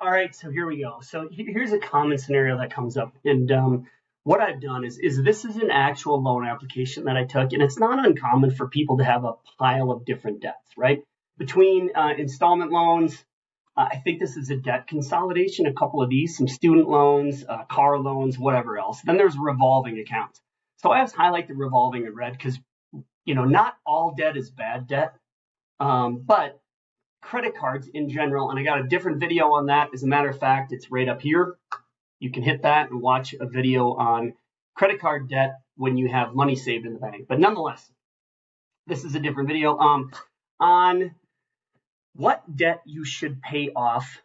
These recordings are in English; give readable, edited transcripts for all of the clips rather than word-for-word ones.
All right, so here we go. So here's a common scenario that comes up. And what I've done is this is an actual loan application that I took, and it's not uncommon for people to have a pile of different debts, right? Between installment loans, I think this is a debt consolidation, a couple of these, some student loans, car loans, whatever else. Then there's revolving accounts. So I always highlight the revolving in red because, not all debt is bad debt, but credit cards in general, and I got a different video on that. As a matter of fact, it's right up here. You can hit that and watch a video on credit card debt when you have money saved in the bank. But nonetheless, this is a different video on what debt you should pay off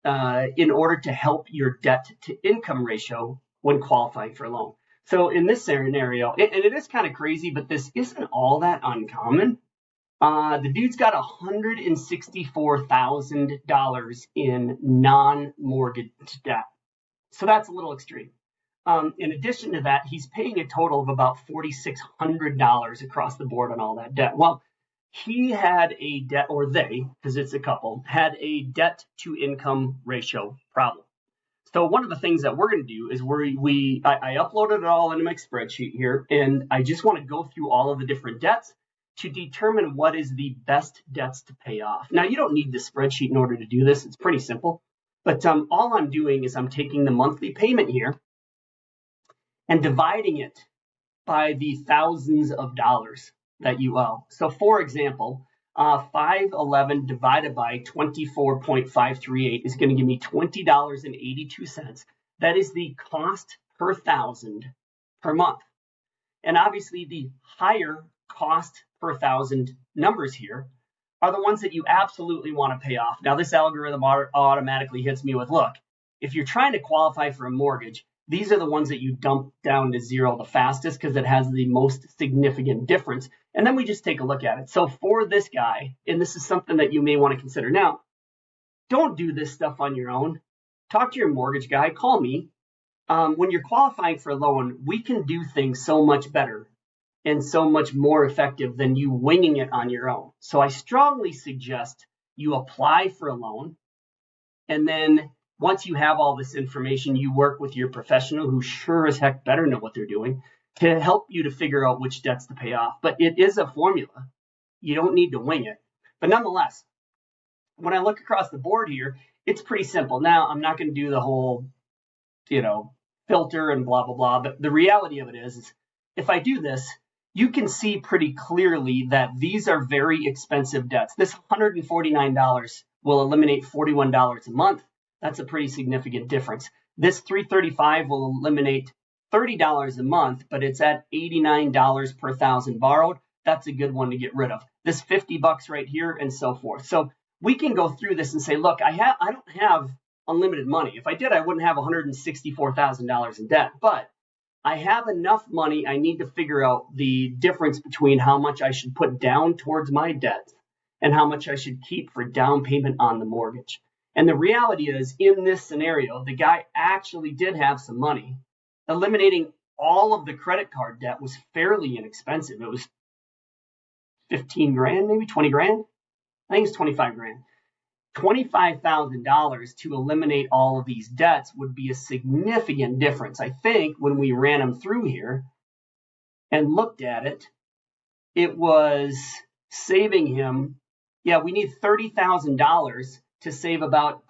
in order to help your debt to income ratio when qualifying for a loan. So in this scenario, and it is kind of crazy, but this isn't all that uncommon. The dude's got $164,000 in non-mortgage debt. So that's a little extreme. In addition to that, he's paying a total of about $4,600 across the board on all that debt. Well, he had a debt, or they, because it's a couple, had a debt to income ratio problem. So one of the things that we're going to do is I uploaded it all into my spreadsheet here, and I just want to go through all of the different debts to determine what is the best debts to pay off. Now, you don't need the spreadsheet in order to do this. It's pretty simple. But all I'm doing is I'm taking the monthly payment here and dividing it by the thousands of dollars that you owe. So, for example, 511 divided by 24.538 is going to give me $20.82. That is the cost per thousand per month. And obviously, the higher cost per thousand numbers here are the ones that you absolutely want to pay off. Now, this algorithm automatically hits me with, look, if you're trying to qualify for a mortgage, these are the ones that you dump down to zero the fastest because it has the most significant difference. And then we just take a look at it. So for this guy, and this is something that you may want to consider. Now, don't do this stuff on your own. Talk to your mortgage guy. Call me. When you're qualifying for a loan, we can do things so much better and so much more effective than you winging it on your own. So I strongly suggest you apply for a loan, and then once you have all this information, you work with your professional who sure as heck better know what they're doing to help you to figure out which debts to pay off. But it is a formula. You don't need to wing it. But nonetheless, when I look across the board here, it's pretty simple. Now, I'm not going to do the whole, filter and blah, blah, blah. But the reality of it is if I do this, you can see pretty clearly that these are very expensive debts. This $149 will eliminate $41 a month. That's a pretty significant difference. This $335 will eliminate $30 a month, but it's at $89 per thousand borrowed. That's a good one to get rid of. This $50 right here and so forth. So we can go through this and say, look, I don't have unlimited money. If I did, I wouldn't have $164,000 in debt, but I have enough money. I need to figure out the difference between how much I should put down towards my debt and how much I should keep for down payment on the mortgage. And the reality is, in this scenario, the guy actually did have some money. Eliminating all of the credit card debt was fairly inexpensive. It was 15 grand, maybe 20 grand. I think it's 25 grand. $25,000 to eliminate all of these debts would be a significant difference. I think when we ran them through here and looked at it, it was saving him, we need $30,000 to save about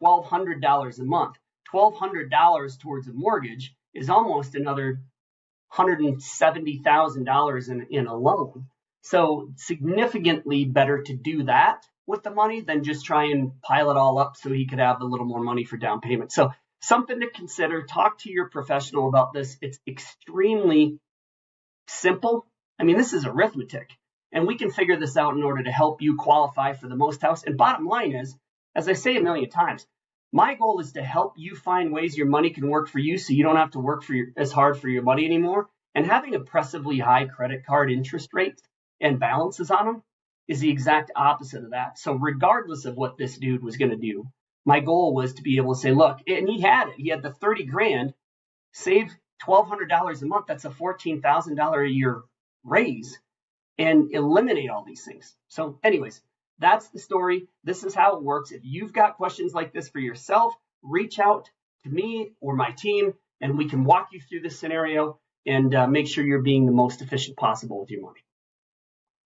$1,200 a month. $1,200 towards a mortgage is almost another $170,000 in a loan. So significantly better to do that with the money than just try and pile it all up so he could have a little more money for down payment. So something to consider. Talk to your professional about this. It's extremely simple. I mean, this is arithmetic, and we can figure this out in order to help you qualify for the most house. And bottom line is, as I say a million times, my goal is to help you find ways your money can work for you so you don't have to work as hard for your money anymore. And having oppressively high credit card interest rates and balances on them is the exact opposite of that. So regardless of what this dude was going to do, my goal was to be able to say, look, and he had it. He had the 30 grand, save $1,200 a month. That's a $14,000 a year raise, and eliminate all these things. So anyways, That's the story. This is how it works. If you've got questions like this for yourself, reach out to me or my team, and we can walk you through this scenario and make sure you're being the most efficient possible with your money.